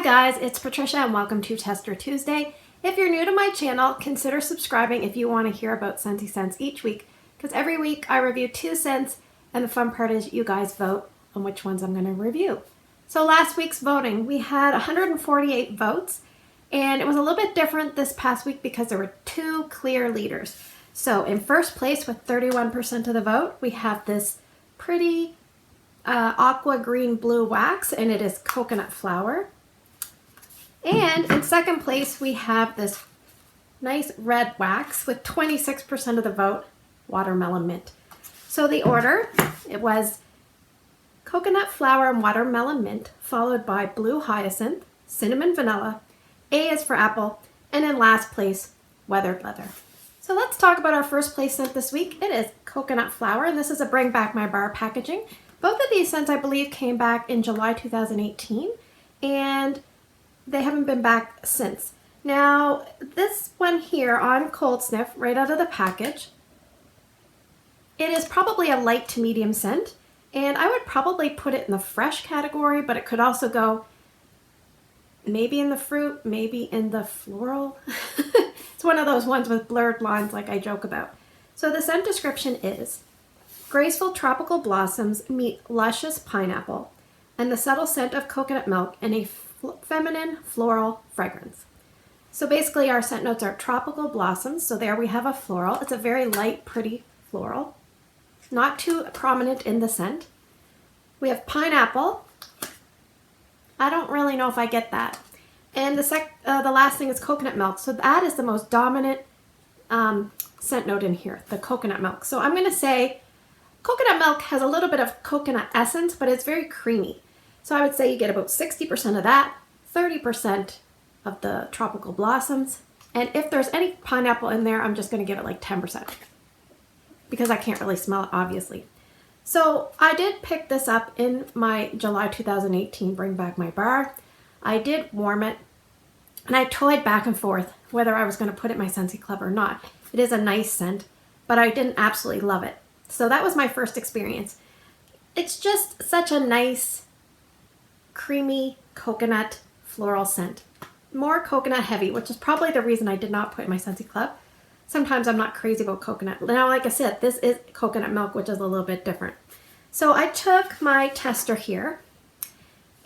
Hi guys, it's Patricia and welcome to Tester Tuesday. If you're new to my channel, consider subscribing if you want to hear about Scentsy scents each week, because every week I review 2 scents and the fun part is you guys vote on which ones I'm going to review. So last week's voting, we had 148 votes and it was a little bit different this past week because there were 2 clear leaders. So in first place with 31% of the vote, we have this pretty aqua green blue wax and it is coconut flower. And in second place, we have this nice red wax with 26% of the vote, watermelon mint. So the order, it was coconut flower and watermelon mint, followed by blue hyacinth, cinnamon vanilla, A is for apple, and in last place, weathered leather. So let's talk about our first place scent this week. It is coconut flower, and this is a Bring Back My Bar packaging. Both of these scents, I believe, came back in July 2018, and they haven't been back since. Now, this one here on Cold Sniff, right out of the package, it is probably a light to medium scent, and I would probably put it in the fresh category, but it could also go maybe in the fruit, maybe in the floral. It's one of those ones with blurred lines like I joke about. So the scent description is, graceful tropical blossoms meet luscious pineapple and the subtle scent of coconut milk in a feminine floral fragrance. So basically our scent notes are tropical blossoms. So there we have a floral. It's a very light, pretty floral. Not too prominent in the scent. We have pineapple. I don't really know if I get that. And the last thing is coconut milk. So that is the most dominant scent note in here, the coconut milk. So I'm going to say coconut milk has a little bit of coconut essence, but it's very creamy. So I would say you get about 60% of that, 30% of the tropical blossoms. And if there's any pineapple in there, I'm just going to give it like 10% because I can't really smell it, obviously. So I did pick this up in my July 2018 Bring Back My Bar. I did warm it and I toyed back and forth whether I was going to put it in my Scentsy Club or not. It is a nice scent, but I didn't absolutely love it. So that was my first experience. It's just such a nice, creamy coconut floral scent. More coconut heavy, which is probably the reason I did not put in my Scentsy Club. Sometimes I'm not crazy about coconut. Now, like I said, this is coconut milk, which is a little bit different. So I took my tester here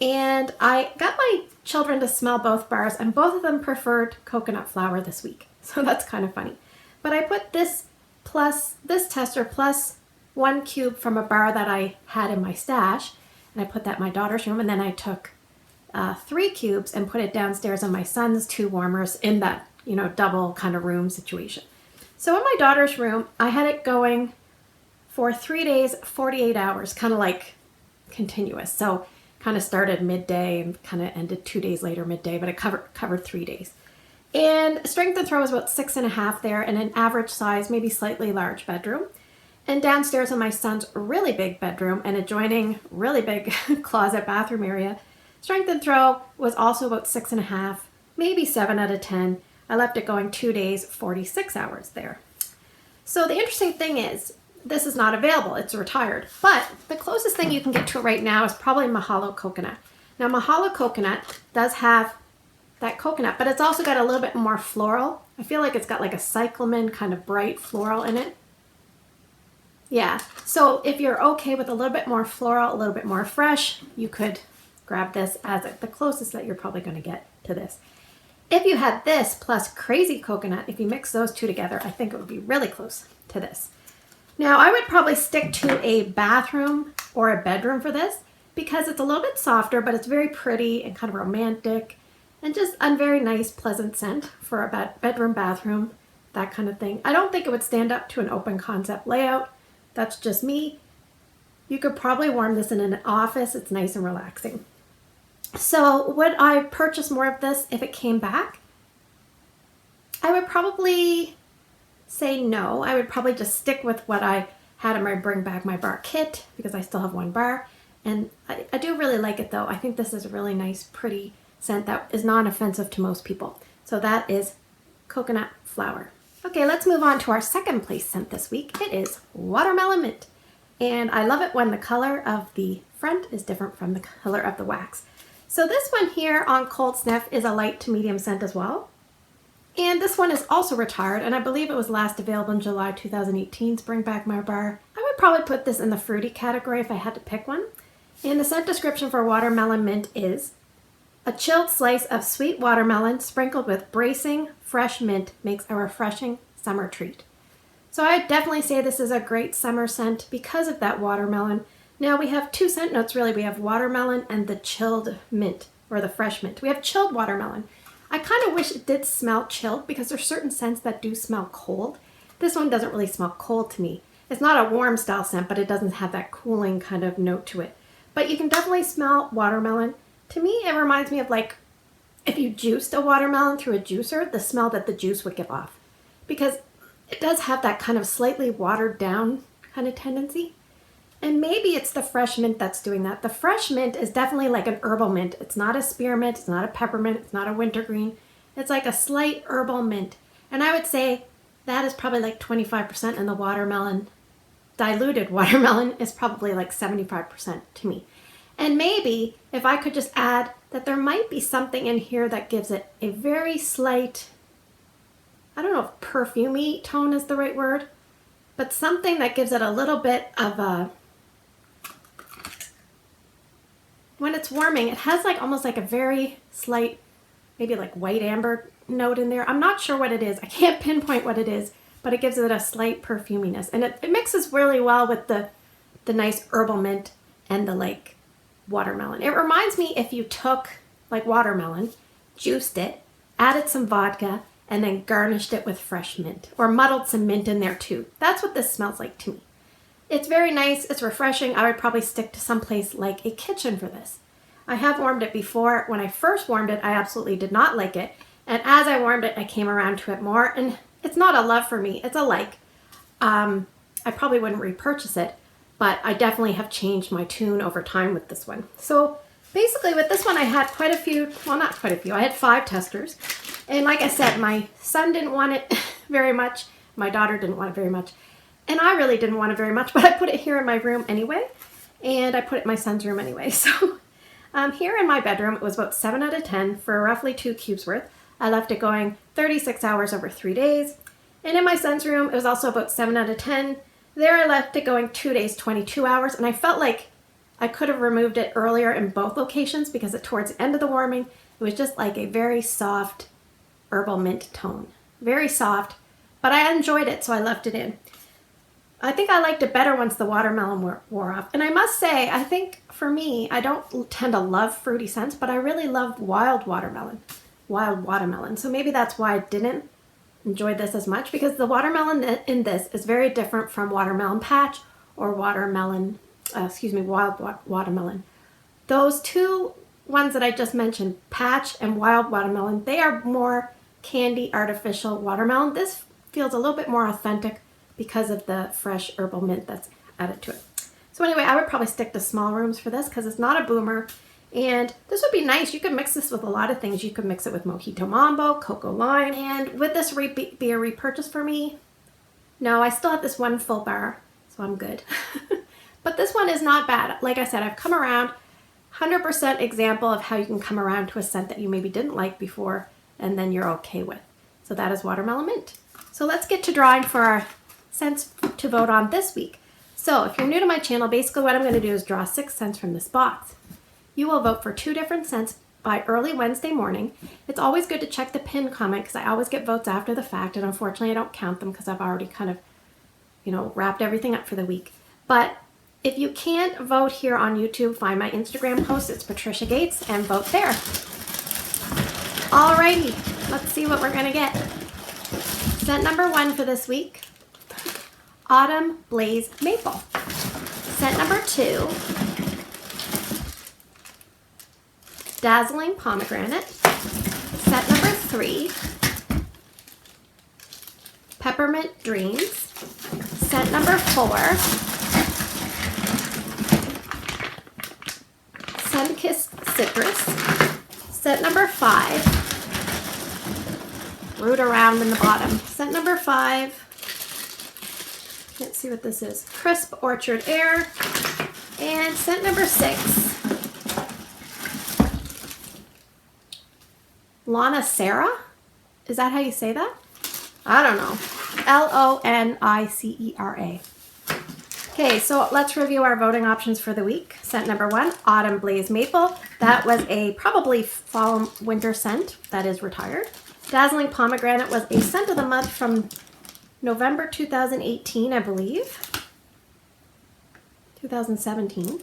and I got my children to smell both bars and both of them preferred coconut flower this week. So that's kind of funny. But I put this plus this tester plus 1 cube from a bar that I had in my stash, and I put that in my daughter's room, and then I took 3 cubes and put it downstairs in my son's 2 warmers in that, double kind of room situation. So in my daughter's room, I had it going for 3 days, 48 hours, kind of like continuous. So kind of started midday and kind of ended 2 days later midday, but it covered 3 days. And strength and throw was about 6.5 there, and an average size, maybe slightly large bedroom. And downstairs in my son's really big bedroom and adjoining really big closet bathroom area, strength and throw was also about 6.5, maybe 7 out of 10. I left it going 2 days, 46 hours there. So the interesting thing is, this is not available. It's retired. But the closest thing you can get to it right now is probably Mahalo coconut. Now Mahalo coconut does have that coconut, but it's also got a little bit more floral. I feel like it's got like a cyclamen kind of bright floral in it. Yeah, so if you're okay with a little bit more floral, a little bit more fresh, you could grab this as the closest that you're probably going to get to this. If you had this plus crazy coconut, if you mix those 2 together, I think it would be really close to this. Now, I would probably stick to a bathroom or a bedroom for this because it's a little bit softer, but it's very pretty and kind of romantic and just a very nice, pleasant scent for a bedroom, bathroom, that kind of thing. I don't think it would stand up to an open concept layout. That's just me. You could probably warm this in an office. It's nice and relaxing. So would I purchase more of this if it came back? I would probably say no. I would probably just stick with what I had in my Bring Back My Bar kit because I still have 1 bar. And I do really like it though. I think this is a really nice, pretty scent that is non-offensive to most people. So that is coconut flower. Okay, let's move on to our second place scent this week. It is watermelon mint. And I love it when the color of the front is different from the color of the wax. So this one here on Cold Sniff is a light to medium scent as well. And this one is also retired, and I believe it was last available in July 2018's Bring Back My Bar. I would probably put this in the fruity category if I had to pick one. And the scent description for watermelon mint is: a chilled slice of sweet watermelon sprinkled with bracing fresh mint makes a refreshing summer treat. So I'd definitely say this is a great summer scent because of that watermelon. Now we have two scent notes really. We have watermelon and the chilled mint, or the fresh mint. We have chilled watermelon. I kind of wish it did smell chilled because there's certain scents that do smell cold. This one doesn't really smell cold to me. It's not a warm style scent, but it doesn't have that cooling kind of note to it. But you can definitely smell watermelon. To me, it reminds me of like if you juiced a watermelon through a juicer, the smell that the juice would give off. Because it does have that kind of slightly watered down kind of tendency. And maybe it's the fresh mint that's doing that. The fresh mint is definitely like an herbal mint. It's not a spearmint, it's not a peppermint, it's not a wintergreen. It's like a slight herbal mint. And I would say that is probably like 25%, and the watermelon, diluted watermelon, is probably like 75% to me. And maybe if I could just add that there might be something in here that gives it a very slight, I don't know if perfumey tone is the right word, but something that gives it a little bit of a, when it's warming, it has like almost like a very slight, maybe like white amber note in there. I'm not sure what it is. I can't pinpoint what it is, but it gives it a slight perfuminess. And it mixes really well with the nice herbal mint and the like watermelon. It reminds me if you took like watermelon, juiced it, added some vodka, and then garnished it with fresh mint, or muddled some mint in there too. That's what this smells like to me. It's very nice, it's refreshing. I would probably stick to someplace like a kitchen for this. I have warmed it before. When I first warmed it, I absolutely did not like it. And as I warmed it, I came around to it more. And it's not a love for me, it's a like. I probably wouldn't repurchase it, but I definitely have changed my tune over time with this one. So basically with this one, I had quite a few, well, not quite a few, I had 5 testers. And like I said, my son didn't want it very much. My daughter didn't want it very much. And I really didn't want it very much, but I put it here in my room anyway. And I put it in my son's room anyway. So here in my bedroom, it was about 7 out of 10 for roughly 2 cubes worth. I left it going 36 hours over 3 days. And in my son's room, it was also about 7 out of 10. There I left it going 2 days, 22 hours. And I felt like I could have removed it earlier in both locations because towards the end of the warming, it was just like a very soft herbal mint tone. Very soft, but I enjoyed it, so I left it in. I think I liked it better once the watermelon wore off. And I must say, I think for me, I don't tend to love fruity scents, but I really love wild watermelon. So maybe that's why I didn't enjoy this as much, because the watermelon in this is very different from watermelon patch or wild watermelon. Those two ones that I just mentioned, patch and wild watermelon, they are more candy artificial watermelon. This feels a little bit more authentic because of the fresh herbal mint that's added to it. So anyway, I would probably stick to small rooms for this because it's not a boomer. And this would be nice. You could mix this with a lot of things. You could mix it with Mojito Mambo, Cocoa Lime. And would this be a repurchase for me? No, I still have this one full bar, so I'm good. But this one is not bad. Like I said, I've come around. 100% example of how you can come around to a scent that you maybe didn't like before and then you're okay with. So that is watermelon mint. So let's get to drawing for our scents to vote on this week. So if you're new to my channel, basically what I'm going to do is draw 6 scents from this box. You will vote for 2 different scents by early Wednesday morning. It's always good to check the pin comment because I always get votes after the fact, and unfortunately I don't count them because I've already kind of, wrapped everything up for the week. But if you can't vote here on YouTube, find my Instagram post. It's Patricia Gates, and vote there. Alrighty, let's see what we're going to get. Scent number 1 for this week, Autumn Blaze Maple. Scent number 2, Dazzling Pomegranate. Scent number 3, Peppermint Dreams. Scent number 4, Sunkissed Citrus. Scent number 5, root around in the bottom. Scent number 5, can't see what this is, Crisp Orchard Air. And scent number 6, Lana Sarah? Is that how you say that? I don't know. Lonicera. Okay, so let's review our voting options for the week. Scent number 1, Autumn Blaze Maple. That was a probably fall winter scent that is retired. Dazzling Pomegranate was a scent of the month from November 2018, I believe. 2017.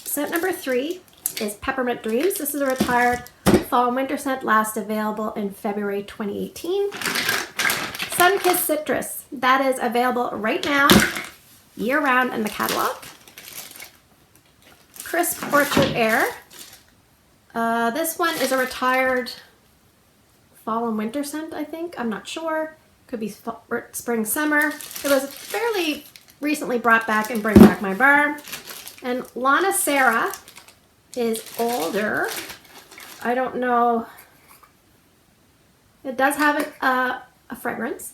Scent number 3 is Peppermint Dreams. This is a retired fall and winter scent, last available in February 2018. Sunkissed Citrus. That is available right now, year-round in the catalog. Crisp Orchard Air. This one is a retired fall and winter scent, I think. I'm not sure. Could be spring, summer. It was fairly recently brought back in Bring Back My Bar. And Lana Sarah is older. I don't know. It does have a fragrance.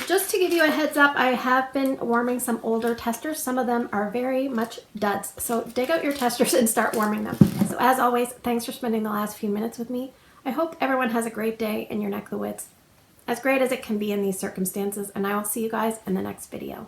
Just to give you a heads up, I have been warming some older testers. Some of them are very much duds. So dig out your testers and start warming them. So as always, thanks for spending the last few minutes with me. I hope everyone has a great day in your neck of the woods. As great as it can be in these circumstances, and I will see you guys in the next video.